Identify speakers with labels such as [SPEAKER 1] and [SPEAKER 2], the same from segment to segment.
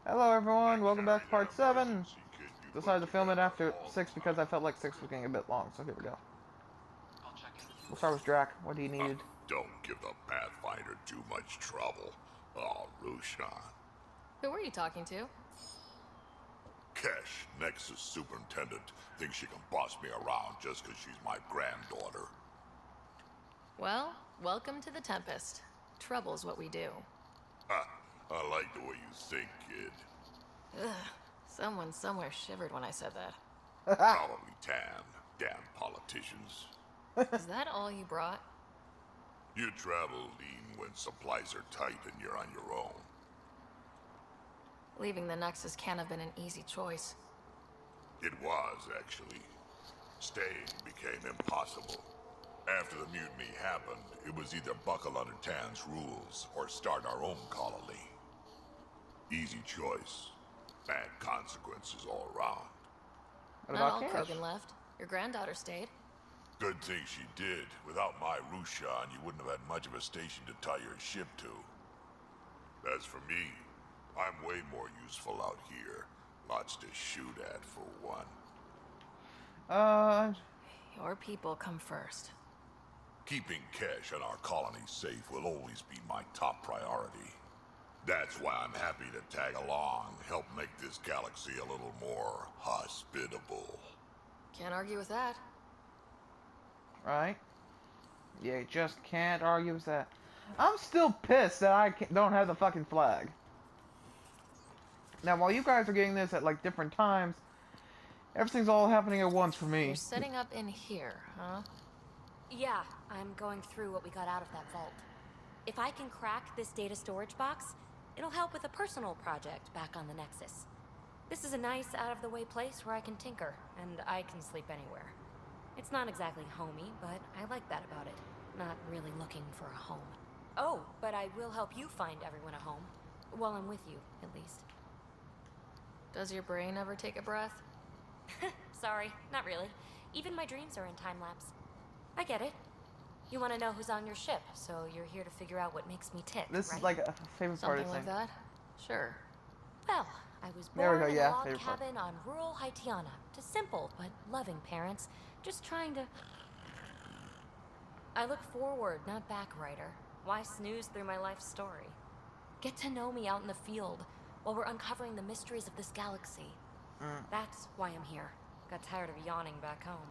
[SPEAKER 1] Hello everyone, welcome back to part 7. Decided to film it after 6 because I felt like 6 was getting a bit long, so here we go. We'll start with Drac. What do you need?
[SPEAKER 2] Don't give the Pathfinder too much trouble. Oh, Rushan.
[SPEAKER 3] Who are you talking to?
[SPEAKER 2] Kesh, Nexus Superintendent, thinks she can boss me around just because she's my granddaughter.
[SPEAKER 3] Well, welcome to the Tempest. Trouble's what we do.
[SPEAKER 2] Ha! I like the way you think, kid.
[SPEAKER 3] Ugh. Someone somewhere shivered when I said that.
[SPEAKER 2] Probably Tan. Damn politicians.
[SPEAKER 3] Is that all you brought?
[SPEAKER 2] You travel lean when supplies are tight and you're on your own.
[SPEAKER 3] Leaving the Nexus can't have been an easy choice.
[SPEAKER 2] It was, actually. Staying became impossible. After the mutiny happened, it was either buckle under Tan's rules or start our own colony. Easy choice. Bad consequences all around.
[SPEAKER 1] What
[SPEAKER 3] Not all
[SPEAKER 1] about Cash?
[SPEAKER 3] Krogan left. Your granddaughter stayed.
[SPEAKER 2] Good thing she did. Without my Rushan, you wouldn't have had much of a station to tie your ship to. As for me, I'm way more useful out here. Lots to shoot at, for one.
[SPEAKER 3] Your people come first.
[SPEAKER 2] Keeping Kesh and our colony safe will always be my top priority. That's why I'm happy to tag along, help make this galaxy a little more hospitable.
[SPEAKER 3] Can't argue with that.
[SPEAKER 1] Right? You just can't argue with that. I'm still pissed that I don't have the fucking flag. Now, while you guys are getting this at, like, different times, everything's all happening at once for me.
[SPEAKER 3] You're setting up in here, huh?
[SPEAKER 4] Yeah, I'm going through what we got out of that vault. If I can crack this data storage box, it'll help with a personal project back on the Nexus. This is a nice, out-of-the-way place where I can tinker, and I can sleep anywhere. It's not exactly homey, but I like that about it. Not really looking for a home. Oh, but I will help you find everyone a home. While I'm with you, at least.
[SPEAKER 3] Does your brain ever take a breath?
[SPEAKER 4] Sorry, not really. Even my dreams are in time-lapse. I get it. You want to know who's on your ship, so you're here to figure out what makes me tick,
[SPEAKER 1] This
[SPEAKER 4] right?
[SPEAKER 1] is like a favorite part of
[SPEAKER 3] Something
[SPEAKER 1] the
[SPEAKER 3] like
[SPEAKER 1] thing.
[SPEAKER 3] that? Sure.
[SPEAKER 4] Well, I was
[SPEAKER 1] There we
[SPEAKER 4] born
[SPEAKER 1] go,
[SPEAKER 4] in
[SPEAKER 1] yeah,
[SPEAKER 4] a log
[SPEAKER 1] favorite part.
[SPEAKER 4] cabin on rural Haitiana to simple but loving parents, just trying to... I look forward, not back, writer. Why snooze through my life story? Get to know me out in the field while we're uncovering the mysteries of this galaxy. That's why I'm here. Got tired of yawning back home.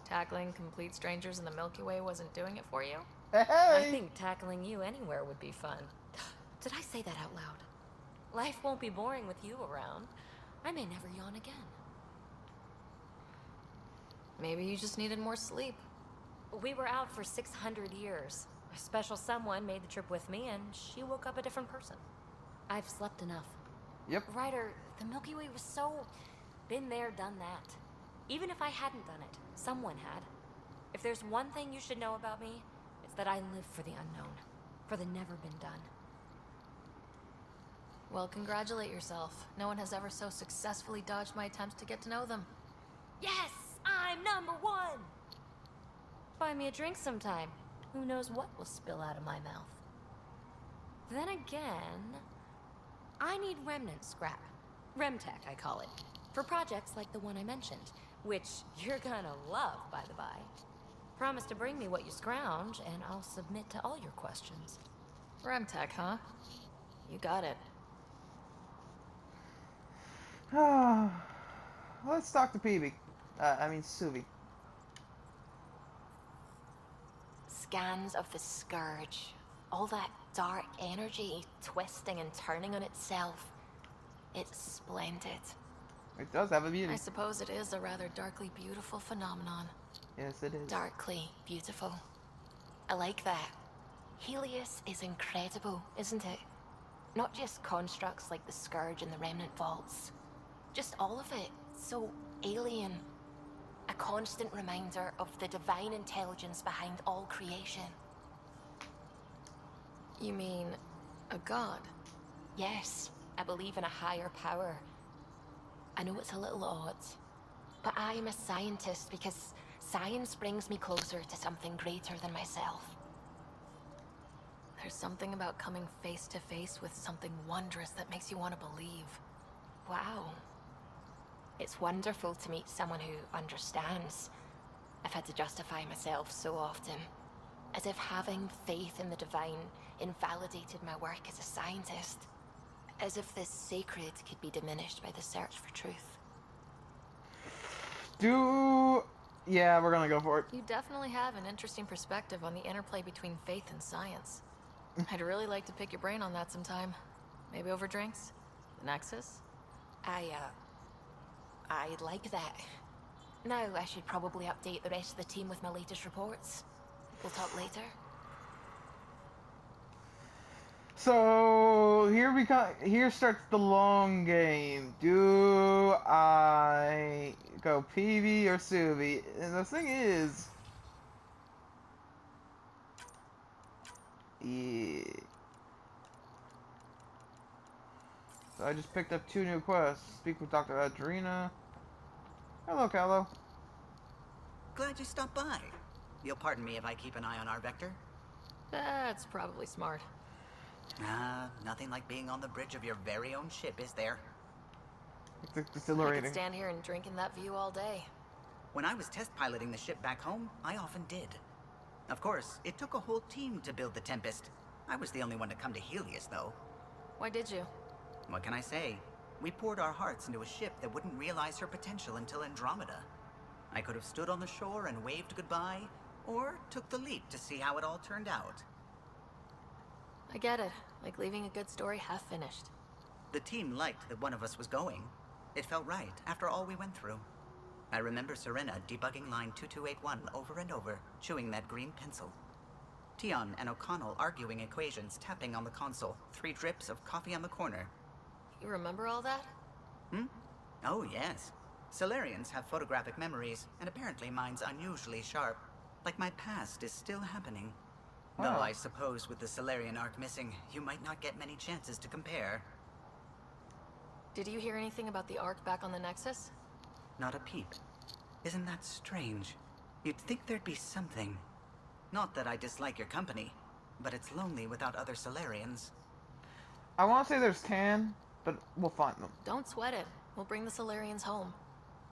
[SPEAKER 3] Tackling complete strangers in the Milky Way wasn't doing it for you?
[SPEAKER 4] I
[SPEAKER 1] Hey!
[SPEAKER 4] think tackling you anywhere would be fun. Did I say that out loud? Life won't be boring with you around. I may never yawn again.
[SPEAKER 3] Maybe you just needed more sleep.
[SPEAKER 4] We were out for 600 years. A special someone made the trip with me, and she woke up a different person. I've slept enough.
[SPEAKER 1] Yep.
[SPEAKER 4] Ryder, the Milky Way was so... been there, done that. Even if I hadn't done it, someone had. If there's one thing you should know about me, it's that I live for the unknown. For the never been done.
[SPEAKER 3] Well, congratulate yourself. No one has ever so successfully dodged my attempts to get to know them.
[SPEAKER 4] Yes! I'm #1! Buy me a drink sometime. Who knows what will spill out of my mouth. Then again... I need remnant scrap. Remtech, I call it. For projects like the one I mentioned. Which you're gonna love, by the by. Promise to bring me what you scrounge, and I'll submit to all your questions.
[SPEAKER 3] Remtech, huh? You got it.
[SPEAKER 1] Let's talk to Peavy. Suvi.
[SPEAKER 5] Scans of the Scourge. All that dark energy twisting and turning on itself. It's splendid.
[SPEAKER 1] It does have a beauty.
[SPEAKER 3] I suppose it is a rather darkly beautiful phenomenon.
[SPEAKER 1] Yes, it is.
[SPEAKER 5] Darkly beautiful. I like that. Helios is incredible, isn't it? Not just constructs like the Scourge and the Remnant Vaults. Just all of it. So alien. A constant reminder of the divine intelligence behind all creation.
[SPEAKER 3] You mean a god?
[SPEAKER 5] Yes, I believe in a higher power. I know it's a little odd, but I am a scientist because science brings me closer to something greater than myself.
[SPEAKER 3] There's something about coming face to face with something wondrous that makes you want to believe.
[SPEAKER 5] Wow. It's wonderful to meet someone who understands. I've had to justify myself so often. As if having faith in the divine invalidated my work as a scientist. As if this sacred could be diminished by the search for truth.
[SPEAKER 1] Yeah, we're gonna go for it.
[SPEAKER 3] You definitely have an interesting perspective on the interplay between faith and science. I'd really like to pick your brain on that sometime. Maybe over drinks? The Nexus?
[SPEAKER 5] I'd like that. Now I should probably update the rest of the team with my latest reports. We'll talk later.
[SPEAKER 1] So here starts the long game. Do I go PV or Suvi? And the thing is, yeah. So I just picked up 2 new quests. Speak with Dr. Adrena. Hello, Callo.
[SPEAKER 6] Glad you stopped by. You'll pardon me if I keep an eye on our vector.
[SPEAKER 3] That's probably smart.
[SPEAKER 6] Nothing like being on the bridge of your very own ship, is there?
[SPEAKER 1] It's
[SPEAKER 3] I could
[SPEAKER 1] exhilarating.
[SPEAKER 3] stand here and drink in that view all day.
[SPEAKER 6] When I was test piloting the ship back home, I often did. Of course, it took a whole team to build the Tempest. I was the only one to come to Helios, though.
[SPEAKER 3] Why did you?
[SPEAKER 6] What can I say? We poured our hearts into a ship that wouldn't realize her potential until Andromeda. I could have stood on the shore and waved goodbye, or took the leap to see how it all turned out.
[SPEAKER 3] I get it. Like leaving a good story half finished.
[SPEAKER 6] The team liked that one of us was going. It felt right after all we went through. I remember Serena debugging line 2281 over and over, chewing that green pencil. Tion and O'Connell arguing equations, tapping on the console, 3 drips of coffee on the corner.
[SPEAKER 3] You remember all that?
[SPEAKER 6] Oh, yes. Solarians have photographic memories, and apparently mine's unusually sharp. Like my past is still happening. Though
[SPEAKER 1] Oh.
[SPEAKER 6] I suppose with the Solarian arc missing, you might not get many chances to compare.
[SPEAKER 3] Did you hear anything about the Ark back on the Nexus?
[SPEAKER 6] Not a peep. Isn't that strange? You'd think there'd be something. Not that I dislike your company, but it's lonely without other Solarians.
[SPEAKER 1] I want to say there's 10, but we'll find them.
[SPEAKER 3] Don't sweat it. We'll bring the Solarians home.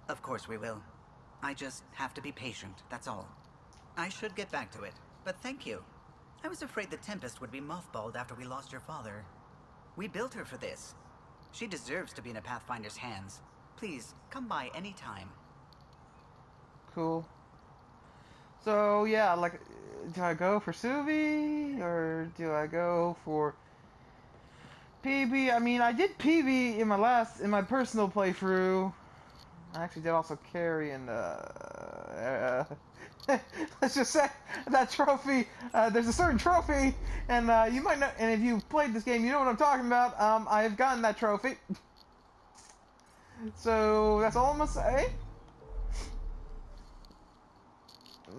[SPEAKER 6] Of course we will. I just have to be patient, that's all. I should get back to it, but thank you. I was afraid the Tempest would be mothballed after we lost your father. We built her for this. She deserves to be in a Pathfinder's hands. Please, come by any time.
[SPEAKER 1] Cool. So, yeah, like, do I go for Suvi, or do I go for PB? I mean, I did PB in my personal playthrough. I actually did also carry and, let's just say that trophy, there's a certain trophy, and you might know, and if you played this game, you know what I'm talking about. I've gotten that trophy. So that's all I'm gonna say.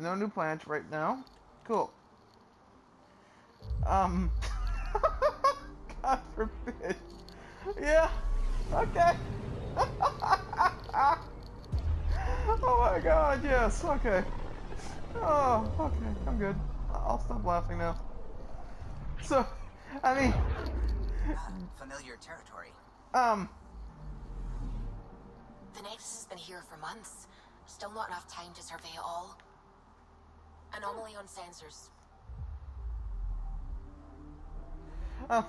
[SPEAKER 1] No new plans right now. Cool. God forbid. Yeah. Okay. Oh my god, yes, okay. Oh, okay, I'm good. I'll stop laughing now. So, I mean...
[SPEAKER 6] Familiar territory.
[SPEAKER 5] The Nexus has been here for months. Still not enough time to survey it all. Anomaly on sensors.
[SPEAKER 1] Oh.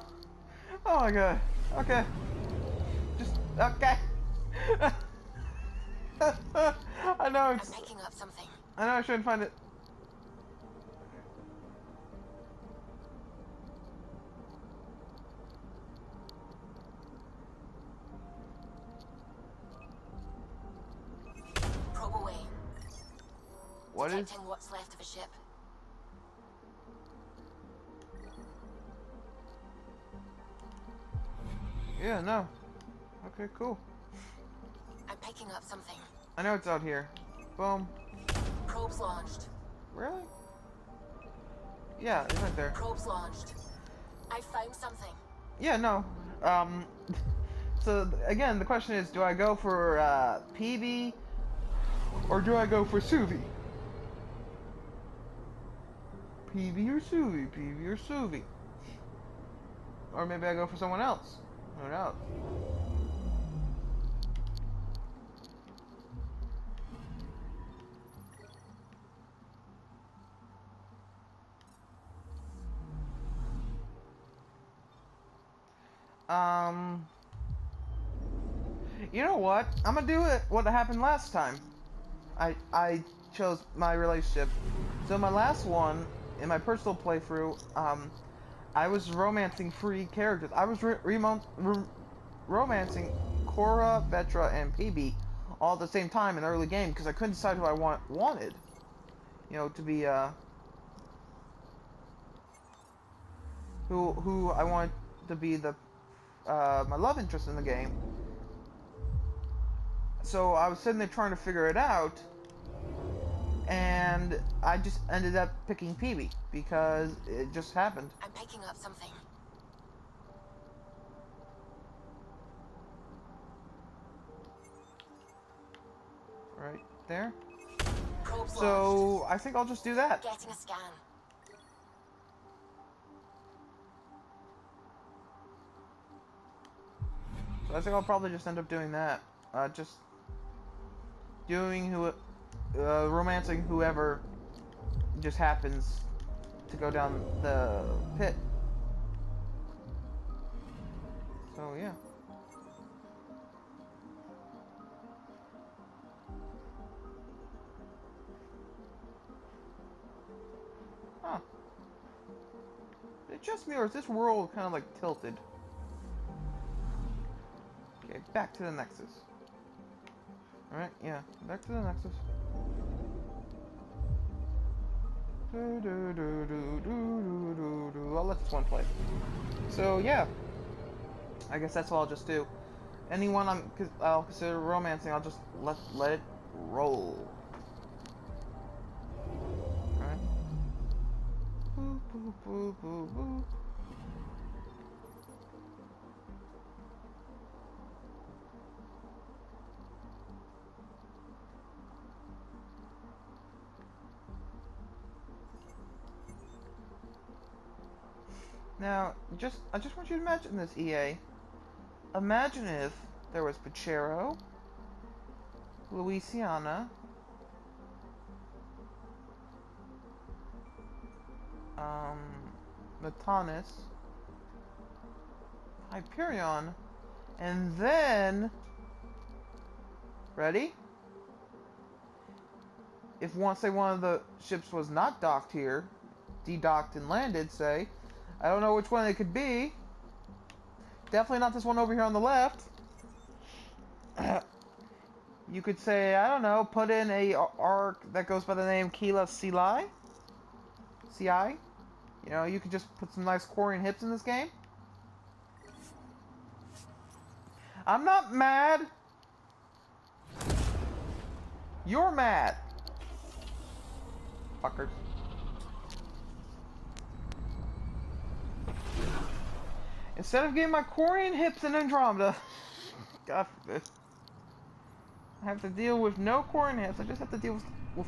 [SPEAKER 1] Oh my god. Okay. Just, okay. I know
[SPEAKER 5] I'm
[SPEAKER 1] it's...
[SPEAKER 5] picking up something.
[SPEAKER 1] I know I shouldn't find it.
[SPEAKER 5] Probe away.
[SPEAKER 1] What is...
[SPEAKER 5] Detecting what's left of a ship.
[SPEAKER 1] Yeah, no. Okay, cool.
[SPEAKER 5] I'm picking up something.
[SPEAKER 1] I know it's out here. Boom.
[SPEAKER 5] Probes launched.
[SPEAKER 1] Really? Yeah, it's right there.
[SPEAKER 5] Probes launched. I found something.
[SPEAKER 1] Yeah, no. So, again, the question is, do I go for, PB, or do I go for Suvi? PB or Suvi? PB or Suvi? Or maybe I go for someone else. Who knows? You know what? I'm gonna do it what happened last time. I chose my relationship. So my last one, in my personal playthrough, I was romancing 3 characters. I was romancing Cora, Vetra, and PB all at the same time in the early game because I couldn't decide who I wanted. You know, to be who I wanted to be the my love interest in the game. So I was sitting there trying to figure it out, and I just ended up picking PB because it just happened.
[SPEAKER 5] I'm picking up something.
[SPEAKER 1] Right there.
[SPEAKER 5] Probe's launched.
[SPEAKER 1] So I think I'll just do that.
[SPEAKER 5] Getting a scan.
[SPEAKER 1] So I think I'll probably just end up doing that. Just doing romancing whoever just happens to go down the pit. So yeah. Huh. Is it just me or is this world kind of like tilted? Okay, back to the Nexus. Alright, yeah, back to the Nexus. I'll let this one play. So, yeah. I guess that's what I'll just do. Anyone I'll consider romancing, I'll just let it roll. Alright. Boop, boop, boop, boop, boop. Now, I just want you to imagine this, EA. Imagine if there was Pachero, Louisiana, Matanis, Hyperion, and then... Ready? If once one of the ships was not docked here, de-docked and landed, say, I don't know which one it could be. Definitely not this one over here on the left. You could say, I don't know, put in a arc that goes by the name Keela CI. CI. You know, you could just put some nice Quarian hips in this game. I'm not mad. You're mad. Fuckers. Instead of getting my Quarian hips in Andromeda, God forbid, I have to deal with no Quarian hips. I just have to deal with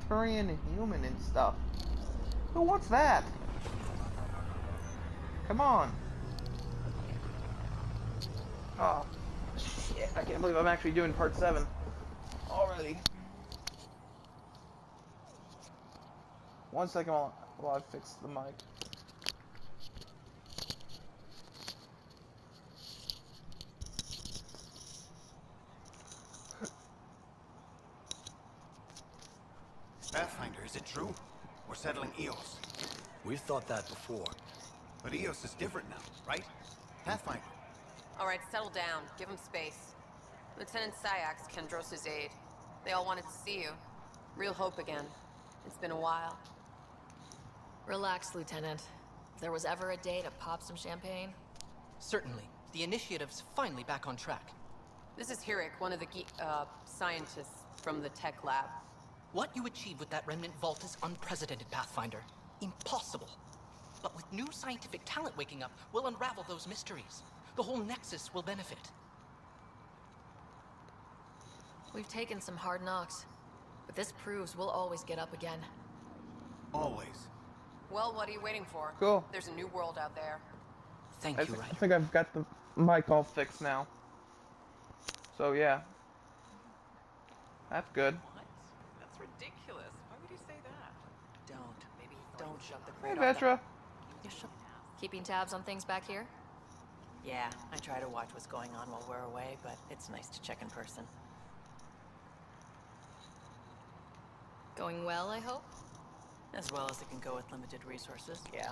[SPEAKER 1] Turian and human and stuff. Who wants that? Come on. Oh, shit. I can't believe I'm actually doing part 7 already. 1 second while I fix the mic.
[SPEAKER 7] Pathfinder, is it true? We're settling Eos.
[SPEAKER 8] We've thought that before.
[SPEAKER 7] But Eos is different now, right? Pathfinder.
[SPEAKER 9] All right, settle down. Give him space. Lieutenant Syax, Kendros' aide. They all wanted to see you. Real hope again. It's been a while.
[SPEAKER 3] Relax, Lieutenant. If there was ever a day to pop some champagne...
[SPEAKER 10] Certainly. The initiative's finally back on track.
[SPEAKER 9] This is Hirik, one of the scientists from the tech lab.
[SPEAKER 10] What you achieved with that remnant vault is unprecedented, Pathfinder. Impossible. But with new scientific talent waking up, we'll unravel those mysteries. The whole Nexus will benefit.
[SPEAKER 3] We've taken some hard knocks, but this proves we'll always get up again.
[SPEAKER 7] Always.
[SPEAKER 9] Well, what are you waiting for?
[SPEAKER 1] Cool.
[SPEAKER 9] There's a new world out there.
[SPEAKER 10] Thank you,
[SPEAKER 1] I
[SPEAKER 10] Ryder.
[SPEAKER 1] think I've got the mic all fixed now. So yeah, that's good.
[SPEAKER 11] What? That's ridiculous. Why would you say that?
[SPEAKER 10] Don't shut the
[SPEAKER 1] Hey,
[SPEAKER 10] crate off.
[SPEAKER 1] Vetra.
[SPEAKER 3] Keeping tabs on things back here?
[SPEAKER 11] Yeah, I try to watch what's going on while we're away, but it's nice to check in person.
[SPEAKER 3] Going well, I hope?
[SPEAKER 11] As well as it can go with limited resources, yeah.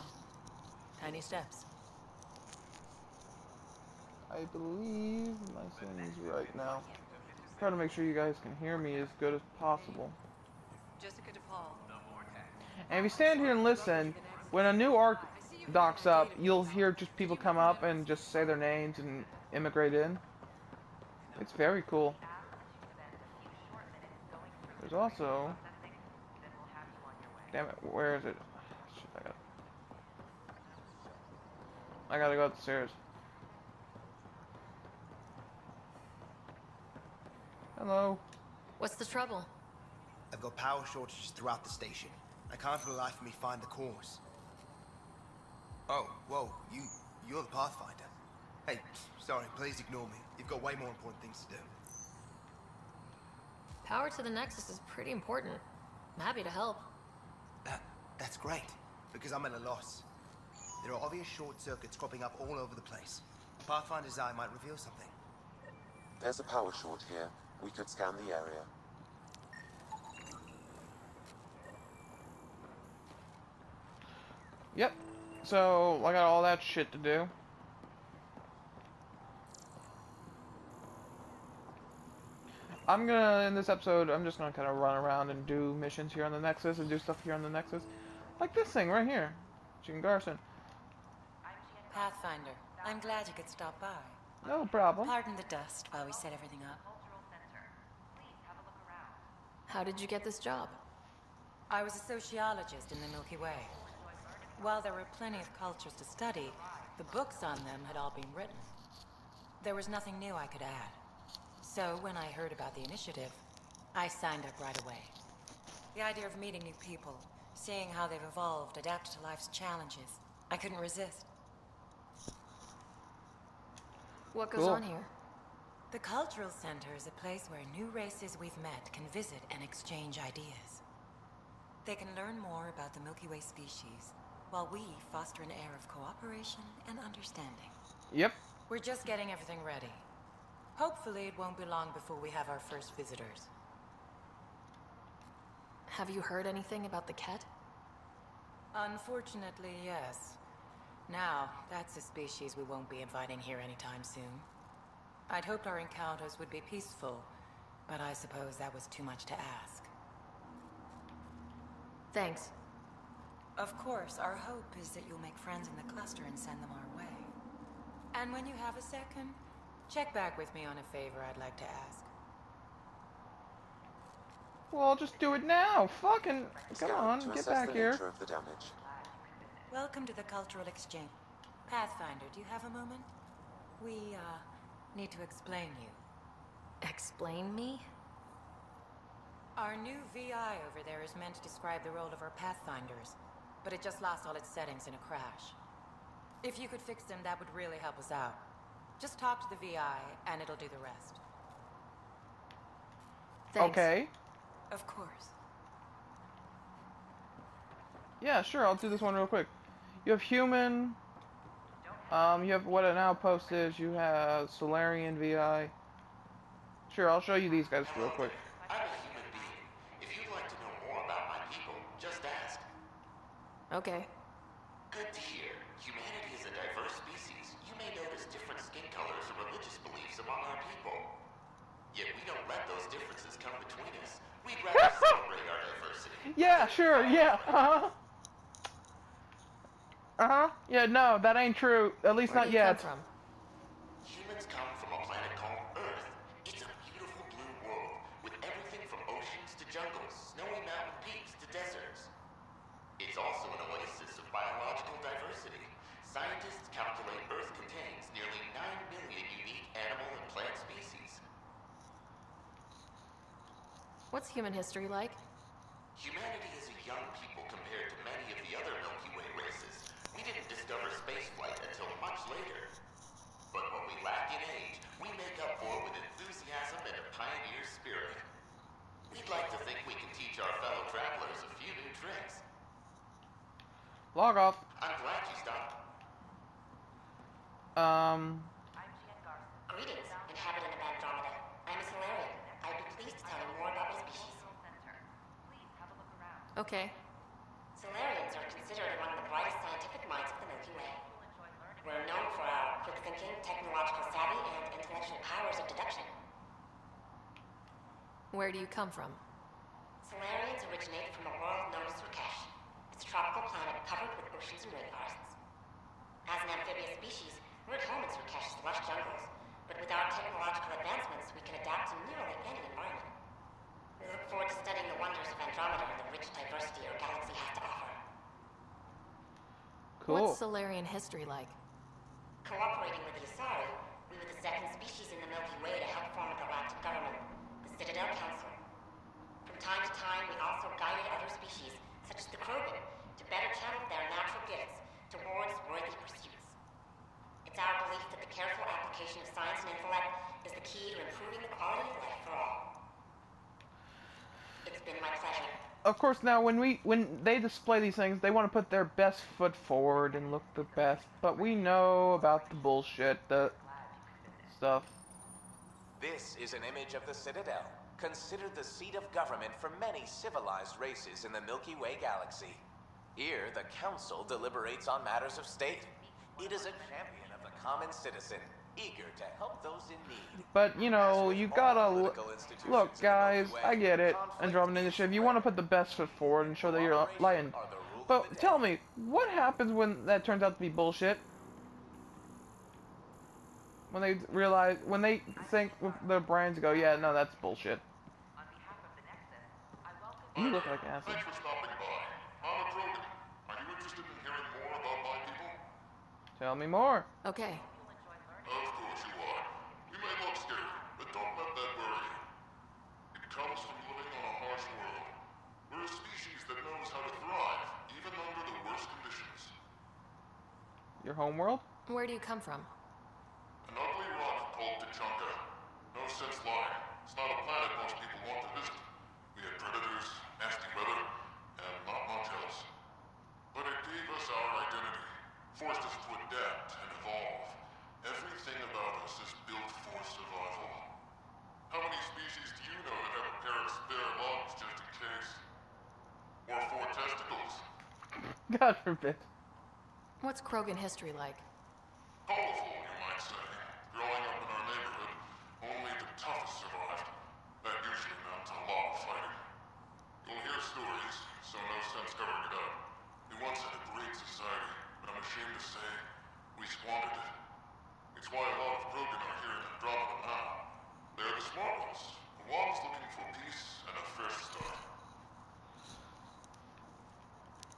[SPEAKER 11] Tiny steps.
[SPEAKER 1] I believe my thing's right now. Try to make sure you guys can hear me as good as possible.
[SPEAKER 11] Jessica DePaul.
[SPEAKER 1] And if you stand here and listen, when a new arc docks up, you'll hear just people come up and just say their names and immigrate in. It's very cool. There's also... Damn it, where is it? Shit, I gotta go upstairs. Hello.
[SPEAKER 3] What's the trouble?
[SPEAKER 12] I've got power shortages throughout the station. I can't for the life of me find the cause. Oh, whoa, you're the Pathfinder. Hey, sorry, please ignore me. You've got way more important things to do.
[SPEAKER 3] Power to the Nexus is pretty important. I'm happy to help.
[SPEAKER 12] That's great, because I'm at a loss. There are obvious short circuits cropping up all over the place. Pathfinder's eye might reveal something.
[SPEAKER 13] There's a power short here. We could scan the area.
[SPEAKER 1] Yep. So, I got all that shit to do. I'm gonna, in this episode, I'm just gonna kind of run around and do missions here on the Nexus and do stuff here on the Nexus. Like this thing right here. Chicken Garson.
[SPEAKER 11] Pathfinder, I'm glad you could stop by.
[SPEAKER 1] No problem.
[SPEAKER 11] Pardon the dust while we set everything up.
[SPEAKER 3] How did you get this job?
[SPEAKER 11] I was a sociologist in the Milky Way. While there were plenty of cultures to study, the books on them had all been written. There was nothing new I could add. So when I heard about the initiative, I signed up right away. The idea of meeting new people, seeing how they've evolved, adapted to life's challenges, I couldn't resist.
[SPEAKER 3] What goes on here?
[SPEAKER 11] The Cultural Center is a place where new races we've met can visit and exchange ideas. They can learn more about the Milky Way species, while we foster an air of cooperation and understanding.
[SPEAKER 1] Yep.
[SPEAKER 11] We're just getting everything ready. Hopefully it won't be long before we have our first visitors.
[SPEAKER 3] Have you heard anything about the Ket?
[SPEAKER 11] Unfortunately, yes. Now, that's a species we won't be inviting here anytime soon. I'd hoped our encounters would be peaceful, but I suppose that was too much to ask.
[SPEAKER 3] Thanks.
[SPEAKER 11] Of course, our hope is that you'll make friends in the cluster and send them our way. And when you have a second, check back with me on a favor I'd like to ask.
[SPEAKER 1] Well, I'll just do it now. Fucking, come on, get back here.
[SPEAKER 13] Of the damage.
[SPEAKER 11] Welcome to the Cultural Exchange. Pathfinder, do you have a moment? We, need to explain you.
[SPEAKER 3] Explain me?
[SPEAKER 11] Our new VI over there is meant to describe the role of our Pathfinders, but it just lost all its settings in a crash. If you could fix them, that would really help us out. Just talk to the VI, and it'll do the rest.
[SPEAKER 3] Thanks.
[SPEAKER 1] Okay.
[SPEAKER 11] Of course.
[SPEAKER 1] Yeah, sure, I'll do this one real quick. You have human. You have what an outpost is. You have Solarian VI. Sure, I'll show you these guys real quick.
[SPEAKER 14] I'm a human being. If you'd like to know more about my people, just ask.
[SPEAKER 3] Okay.
[SPEAKER 14] Good to hear. Humanity is a diverse species. You may notice different skin colors or religious beliefs among our people. Yet we don't let those differences come between us. We'd rather celebrate our diversity.
[SPEAKER 1] Yeah, sure, yeah, Yeah, no, that ain't true. At least
[SPEAKER 3] Where
[SPEAKER 1] not
[SPEAKER 3] do you
[SPEAKER 1] yet.
[SPEAKER 3] come from?
[SPEAKER 14] Humans come from a planet called Earth. It's a beautiful blue world, with everything from oceans to jungles, snowy mountain peaks to deserts. It's also an oasis of biological diversity. Scientists calculate Earth contains nearly 9 million unique animal and plant species.
[SPEAKER 3] What's human history like?
[SPEAKER 14] Humanity is a young people compared to many of the other Milky Way races. We didn't discover discover spaceflight until much later. But what we lack in age, we make up for with enthusiasm and a pioneer spirit. We'd like to think we can teach our fellow travelers a few new tricks.
[SPEAKER 1] Log off.
[SPEAKER 14] I'm glad you stopped.
[SPEAKER 4] Greetings, inhabitant of Andromeda. I'm a Solarian. I'd be pleased to tell you more about my species.
[SPEAKER 3] Okay.
[SPEAKER 4] Solarians are considered among the brightest scientific minds of the Milky Way. We're known for our quick thinking, technological savvy, and intellectual powers of deduction.
[SPEAKER 3] Where do you come from?
[SPEAKER 4] Solarians originate from a world known as Surkesh. It's a tropical planet covered with oceans and rainforests. As an amphibious species, we're at home in Surkesh's lush jungles, but with our technological advancements, we can adapt to nearly any environment. We look forward to studying the wonders of Andromeda and the rich diversity our galaxy has to offer.
[SPEAKER 1] Cool.
[SPEAKER 3] What's Solarian history like?
[SPEAKER 4] Cooperating with the Asari, we were the second species in the Milky Way to help form a galactic government, the Citadel Council. From time to time, we also guided other species, such as the Krogan, to better channel their natural gifts towards worthy pursuits. It's our belief that the careful application of science and intellect is the key to improving the quality of life for all. It's been my pleasure.
[SPEAKER 1] Of course, now when they display these things, they want to put their best foot forward and look the best. But we know about the bullshit, the stuff.
[SPEAKER 15] This is an image of the Citadel, considered the seat of government for many civilized races in the Milky Way galaxy. Here, the Council deliberates on matters of state. It is a champion of the common citizen, eager to help those in need.
[SPEAKER 1] But, you know, you gotta look, guys, I get it, Andromeda Initiative, you want to put the best foot forward and show that you're lying. But tell me, what happens when that turns out to be bullshit? When they realize, when they think with their brains go, yeah, no, that's bullshit. You look like acid.
[SPEAKER 2] Thanks for stopping by. I'm a Krogan. Are you interested in hearing more about my people?
[SPEAKER 1] Tell me more.
[SPEAKER 3] Okay.
[SPEAKER 2] Of course you are. You may look scared, but don't let that worry you. It comes from living on a harsh world. We're a species that knows how to thrive, even under the worst conditions.
[SPEAKER 1] Your homeworld?
[SPEAKER 3] Where do you come from?
[SPEAKER 2] An ugly rock called Tachanka. No sense lying. It's not a planet most people want to visit. We had predators, nasty weather, and not much else. But it gave us our identity, forced us to adapt and evolve. Everything about us is built for survival. How many species do you know that have a pair of spare lungs just in case? Or 4 testicles?
[SPEAKER 1] God forbid.
[SPEAKER 3] What's Krogan history like?
[SPEAKER 2] Colorful, you might say. Growing up in our neighborhood, only the toughest survived. That usually meant a lot of fighting. You'll hear stories, so no sense covering it up. We once had a great society, but I'm ashamed to say, we squandered it. It's why a lot of Krogan are here in Andromeda now. They're the smart ones, the ones looking for peace and a fresh start.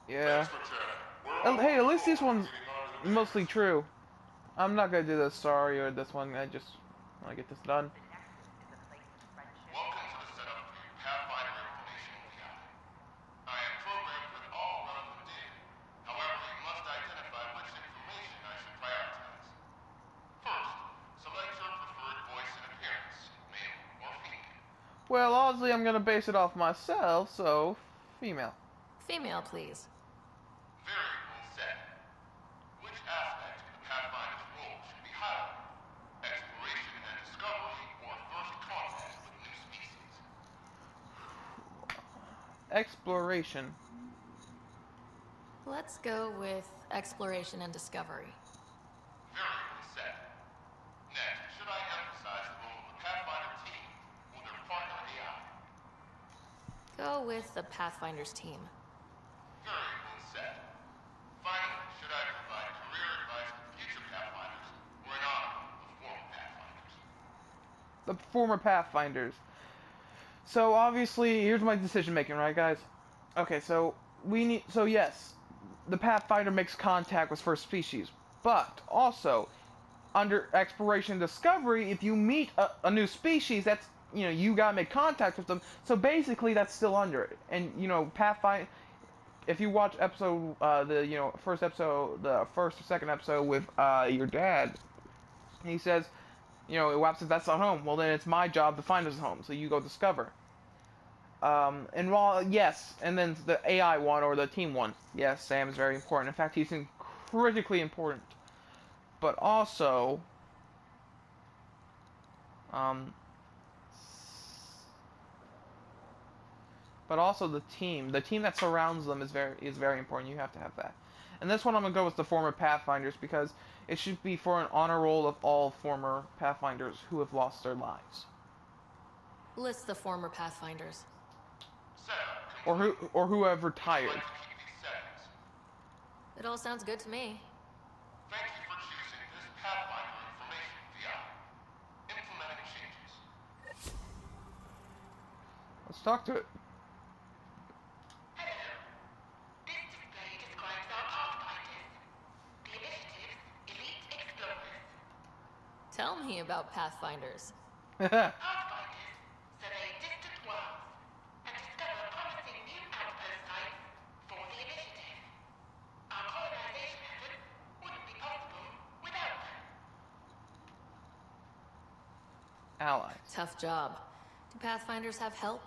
[SPEAKER 1] Yeah.
[SPEAKER 2] Thanks for chatting.
[SPEAKER 1] Hey, at least this one's mostly true. I'm not gonna do the sorry or this one. I just want to get this done.
[SPEAKER 14] Welcome to the setup for your Pathfinder informational account. I am programmed with all relevant data. However, you must identify which information I should prioritize. First, select your preferred voice and appearance, male or female.
[SPEAKER 1] Well, obviously I'm gonna base it off myself, so female.
[SPEAKER 3] Female, please.
[SPEAKER 14] Variable set. Which aspect of the Pathfinder's role should be highlighted? Exploration and discovery or first contact with new species?
[SPEAKER 1] Exploration.
[SPEAKER 3] Let's go with exploration and discovery.
[SPEAKER 14] Variable set. Next, should I emphasize the role of the Pathfinder team or their partner AI?
[SPEAKER 3] Go with the Pathfinder's team.
[SPEAKER 14] Variable set. Finally, should I provide career advice for future Pathfinders or an honor of former Pathfinders?
[SPEAKER 1] The former Pathfinders. So obviously, here's my decision making, right, guys? Okay, so we need. So yes, the Pathfinder makes contact with first species, but also under exploration and discovery, if you meet a new species, that's, you know, you gotta make contact with them. So basically, that's still under it. And you know, if you watch episode, first episode, the first or second episode with your dad, he says, WAP says that's not home. Well, then it's my job to find his home. So you go discover. And while yes, and then the AI one or the team one, yes, Sam is very important. In fact, he's critically important. But also, the team that surrounds them is very important. You have to have that. And this one I'm gonna go with the former Pathfinders because it should be for an honor roll of all former Pathfinders who have lost their lives.
[SPEAKER 3] List the former Pathfinders.
[SPEAKER 1] Or who have retired.
[SPEAKER 3] It all sounds good to me.
[SPEAKER 14] Thank you for choosing this Pathfinder information VI. Implementing changes.
[SPEAKER 1] Let's talk to it.
[SPEAKER 14] Hello. This display describes our Pathfinders. The initiative's elite explorers.
[SPEAKER 3] Tell me about Pathfinders.
[SPEAKER 14] Pathfinders survey distant worlds and discover promising new outpost sites for the initiative. Our colonization efforts wouldn't be possible without them.
[SPEAKER 1] Allies.
[SPEAKER 3] Tough job. Do Pathfinders have help?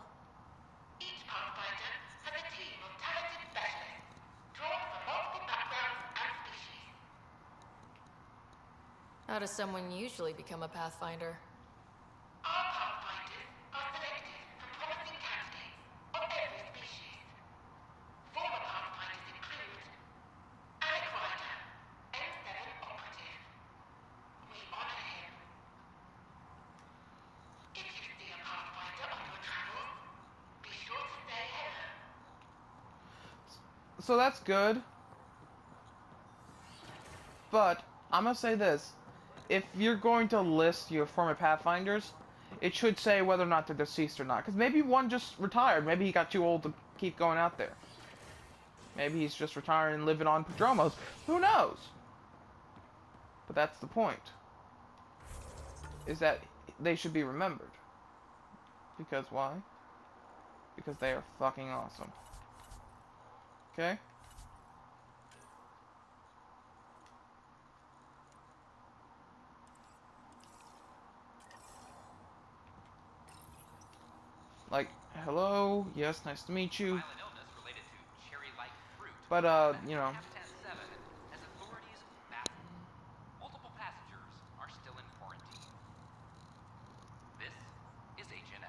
[SPEAKER 14] Each Pathfinder has a team of talented specialists, drawn from multiple backgrounds and species.
[SPEAKER 3] How does someone usually become a Pathfinder?
[SPEAKER 14] Our Pathfinders are selected from promising candidates of every species. Former Pathfinders include Alec Ryder, N7 operative. We honor him. If you see a Pathfinder on your travels, be sure to say hello.
[SPEAKER 1] So that's good. But I'm gonna say this. If you're going to list your former Pathfinders, it should say whether or not they're deceased or not. Because maybe one just retired. Maybe he got too old to keep going out there. Maybe he's just retiring and living on Prodromos. Who knows? But that's the point. Is that they should be remembered. Because why? Because they are fucking awesome. Okay? Like, hello, yes, nice to meet you. But,
[SPEAKER 16] Multiple passengers are still in quarantine. This is HNS.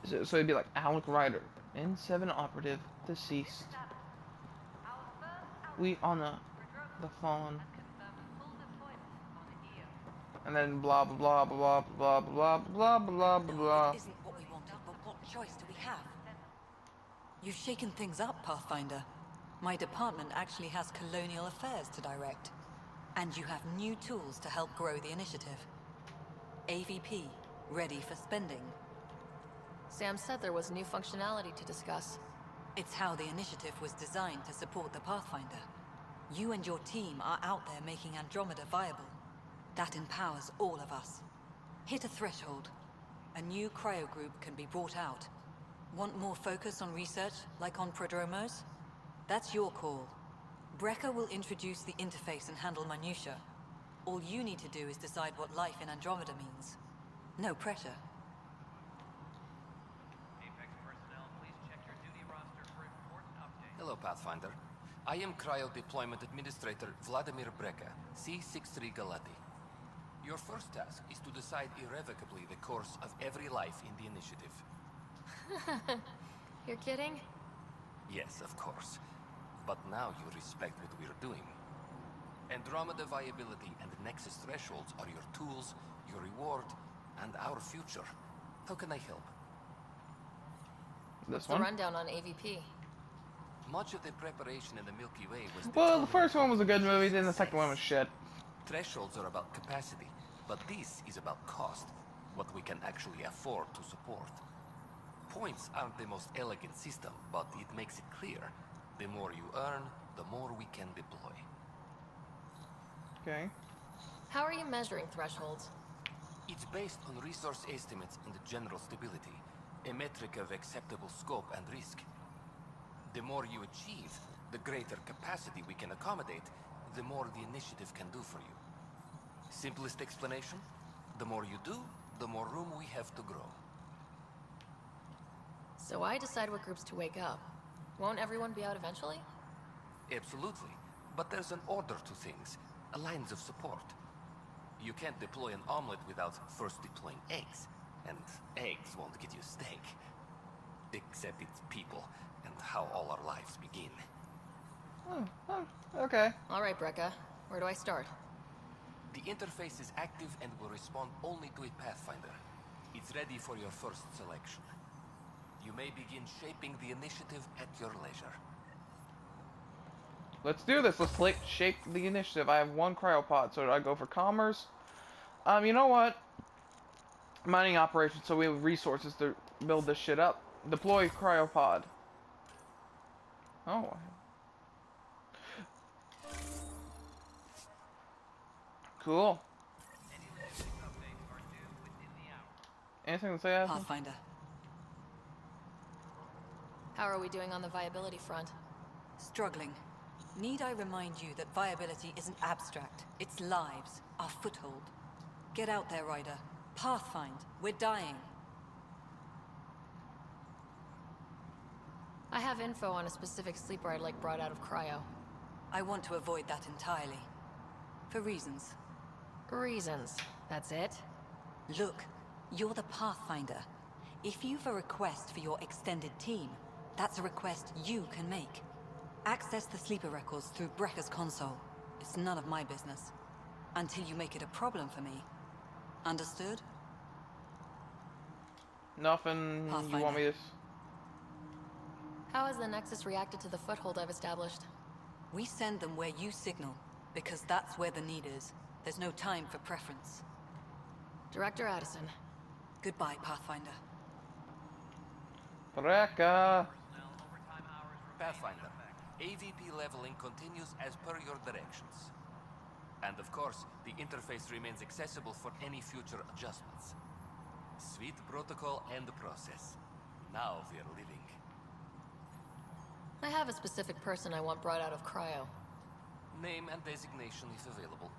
[SPEAKER 1] so it'd be like Alec Ryder, N7 operative, deceased. We honor the fallen. And then blah blah blah blah blah blah blah blah blah.
[SPEAKER 11] It isn't what we wanted, but what choice do we have? You've shaken things up, Pathfinder. My department actually has colonial affairs to direct. And you have new tools to help grow the initiative. AVP, ready for spending.
[SPEAKER 3] Sam said there was new functionality to discuss.
[SPEAKER 11] It's how the initiative was designed to support the Pathfinder. You and your team are out there making Andromeda viable. That empowers all of us. Hit a threshold. A new cryo group can be brought out. Want more focus on research, like on Prodromos? That's your call. Brecker will introduce the interface and handle minutiae. All you need to do is decide what life in Andromeda means. No pressure.
[SPEAKER 16] Hello, Pathfinder. I am Cryo Deployment Administrator Vladimir Breca, C-63 Galati. Your first task is to decide irrevocably the course of every life in the initiative.
[SPEAKER 3] You're kidding?
[SPEAKER 16] Yes, of course. But now you respect what we're doing. Andromeda viability and Nexus thresholds are your tools, your reward, and our future. How can I help?
[SPEAKER 3] What's the rundown on AVP?
[SPEAKER 16] Much of the preparation in the Milky Way was...
[SPEAKER 1] Well, the first one was a good movie, then the second one was shit.
[SPEAKER 16] Thresholds are about capacity, but this is about cost. What we can actually afford to support. Points aren't the most elegant system, but it makes it clear. The more you earn, the more we can deploy.
[SPEAKER 1] Okay.
[SPEAKER 3] How are you measuring thresholds?
[SPEAKER 16] It's based on resource estimates and general stability, a metric of acceptable scope and risk. The more you achieve, the greater capacity we can accommodate, the more the initiative can do for you. Simplest explanation? The more you do, the more room we have to grow.
[SPEAKER 3] So I decide what groups to wake up. Won't everyone be out eventually?
[SPEAKER 16] Absolutely. But there's an order to things, a lines of support. You can't deploy an omelet without first deploying eggs. And eggs won't get you steak. Except it's people, and how all our lives begin.
[SPEAKER 1] Okay.
[SPEAKER 3] All right, Brekka. Where do I start?
[SPEAKER 16] The interface is active and will respond only to a Pathfinder. It's ready for your first selection. You may begin shaping the initiative at your leisure.
[SPEAKER 1] Let's do this. Let's shape the initiative. I have one cryopod, so do I go for commerce? You know what? Mining operations, so we have resources to build this shit up. Deploy cryopod. Oh. Cool. Anything to say, Ashley?
[SPEAKER 11] Pathfinder.
[SPEAKER 3] How are we doing on the viability front?
[SPEAKER 11] Struggling. Need I remind you that viability isn't abstract. It's lives, our foothold. Get out there, Ryder. Pathfind. We're dying.
[SPEAKER 3] I have info on a specific sleeper I'd like brought out of cryo.
[SPEAKER 11] I want to avoid that entirely. For reasons.
[SPEAKER 3] Reasons. That's it?
[SPEAKER 11] Look, you're the Pathfinder. If you've a request for your extended team, that's a request you can make. Access the sleeper records through Brekka's console. It's none of my business. Until you make it a problem for me. Understood?
[SPEAKER 1] Nothing
[SPEAKER 11] Pathfinder.
[SPEAKER 1] you want me to...
[SPEAKER 3] How has the Nexus reacted to the foothold I've established?
[SPEAKER 11] We send them where you signal, because that's where the need is. There's no time for preference.
[SPEAKER 3] Director Addison.
[SPEAKER 11] Goodbye, Pathfinder.
[SPEAKER 1] Brekka!
[SPEAKER 16] Pathfinder, AVP leveling continues as per your directions. And of course, the interface remains accessible for any future adjustments. Sweet protocol and process. Now we're living.
[SPEAKER 3] I have a specific person I want brought out of cryo.
[SPEAKER 16] Name and designation if available.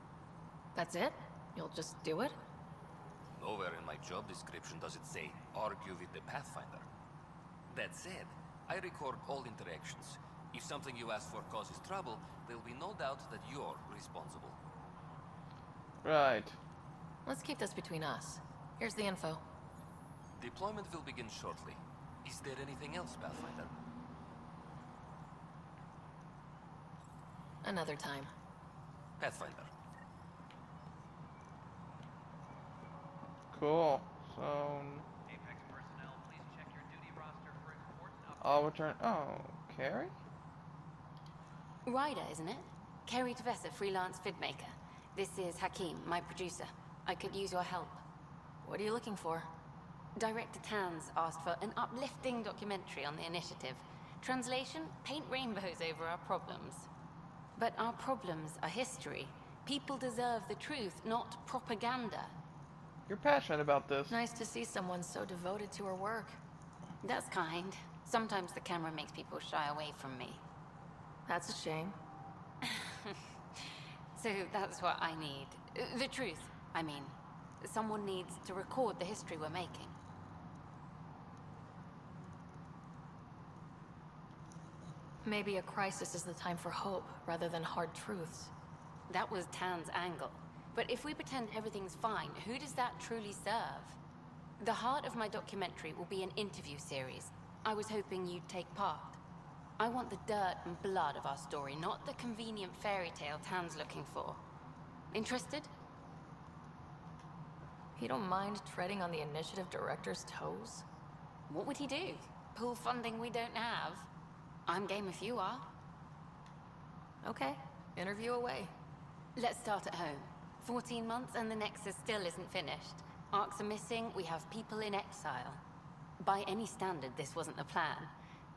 [SPEAKER 3] That's it? You'll just do it?
[SPEAKER 16] Nowhere in my job description does it say, argue with the Pathfinder. That said, I record all interactions. If something you ask for causes trouble, there'll be no doubt that you're responsible.
[SPEAKER 1] Right.
[SPEAKER 3] Let's keep this between us. Here's the info.
[SPEAKER 16] Deployment will begin shortly. Is there anything else, Pathfinder?
[SPEAKER 3] Another time.
[SPEAKER 16] Pathfinder.
[SPEAKER 1] Cool. So... I'll return... Oh, Carrie?
[SPEAKER 17] Ryder, isn't it? Carrie Tavessa, freelance vidmaker. This is Hakim, my producer. I could use your help.
[SPEAKER 3] What are you looking for?
[SPEAKER 17] Director Tans asked for an uplifting documentary on the initiative. Translation, paint rainbows over our problems. But our problems are history. People deserve the truth, not propaganda.
[SPEAKER 1] You're passionate about this.
[SPEAKER 3] Nice to see someone so devoted to her work.
[SPEAKER 17] That's kind. Sometimes the camera makes people shy away from me.
[SPEAKER 3] That's a shame.
[SPEAKER 17] So that's what I need. The truth, I mean. Someone needs to record the history we're making.
[SPEAKER 3] Maybe a crisis is the time for hope, rather than hard truths.
[SPEAKER 17] That was Tan's angle. But if we pretend everything's fine, who does that truly serve? The heart of my documentary will be an interview series. I was hoping you'd take part. I want the dirt and blood of our story, not the convenient fairy tale Tan's looking for. Interested?
[SPEAKER 3] You don't mind treading on the initiative director's toes?
[SPEAKER 17] What would he do? Pull funding we don't have? I'm game if you are.
[SPEAKER 3] Okay, interview away.
[SPEAKER 17] Let's start at home. 14 months and the Nexus still isn't finished. Arcs are missing, we have people in exile. By any standard, this wasn't the plan.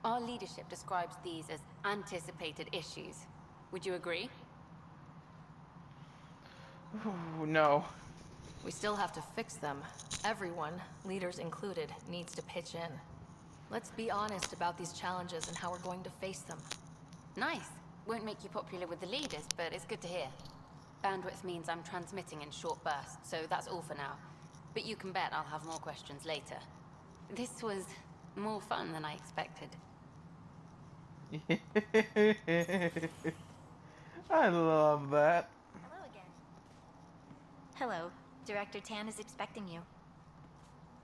[SPEAKER 17] Our leadership describes these as anticipated issues. Would you agree?
[SPEAKER 1] No.
[SPEAKER 3] We still have to fix them. Everyone, leaders included, needs to pitch in. Let's be honest about these challenges and how we're going to face them.
[SPEAKER 17] Nice. Won't make you popular with the leaders, but it's good to hear. Bandwidth means I'm transmitting in short bursts, so that's all for now. But you can bet I'll have more questions later. This was more fun than I expected.
[SPEAKER 1] I love that.
[SPEAKER 18] Hello again. Hello. Director Tan is expecting you.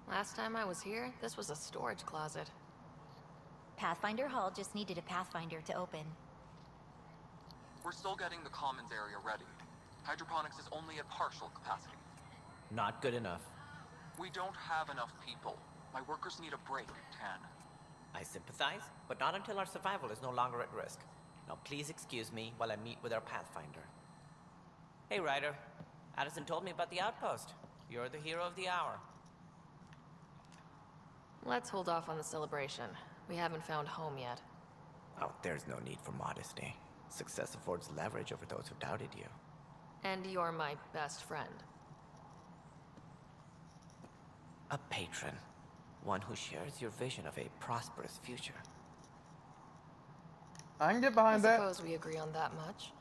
[SPEAKER 3] Last time I was here, this was a storage closet.
[SPEAKER 18] Pathfinder Hall just needed a Pathfinder to open.
[SPEAKER 19] We're still getting the commons area ready. Hydroponics is only at partial capacity.
[SPEAKER 20] Not good enough.
[SPEAKER 19] We don't have enough people. My workers need a break, Tan.
[SPEAKER 20] I sympathize, but not until our survival is no longer at risk. Now please excuse me while I meet with our Pathfinder. Hey, Ryder. Addison told me about the outpost. You're the hero of the hour.
[SPEAKER 3] Let's hold off on the celebration. We haven't found home yet.
[SPEAKER 20] Oh, there's no need for modesty. Success affords leverage over those who doubted you.
[SPEAKER 3] And you're my best friend.
[SPEAKER 20] A patron. One who shares your vision of a prosperous future.
[SPEAKER 1] I can get behind that.
[SPEAKER 3] I suppose we agree on that much.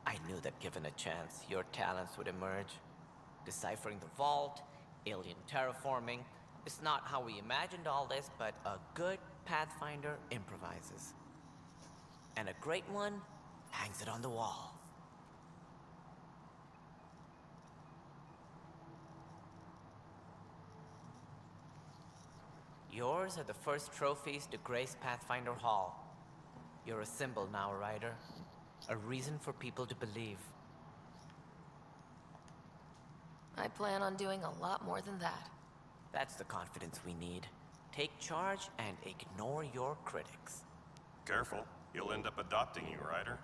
[SPEAKER 20] I knew that given a chance, your talents would emerge. Deciphering the vault, alien terraforming. It's not how we imagined all this, but a good Pathfinder improvises. And a great one hangs it on the wall. Yours are the first trophies to grace Pathfinder Hall. You're a symbol now, Ryder. A reason for people to believe.
[SPEAKER 3] I plan on doing a lot more than that.
[SPEAKER 20] That's the confidence we need. Take charge and ignore your critics.
[SPEAKER 21] Careful, he'll end up adopting you, Ryder.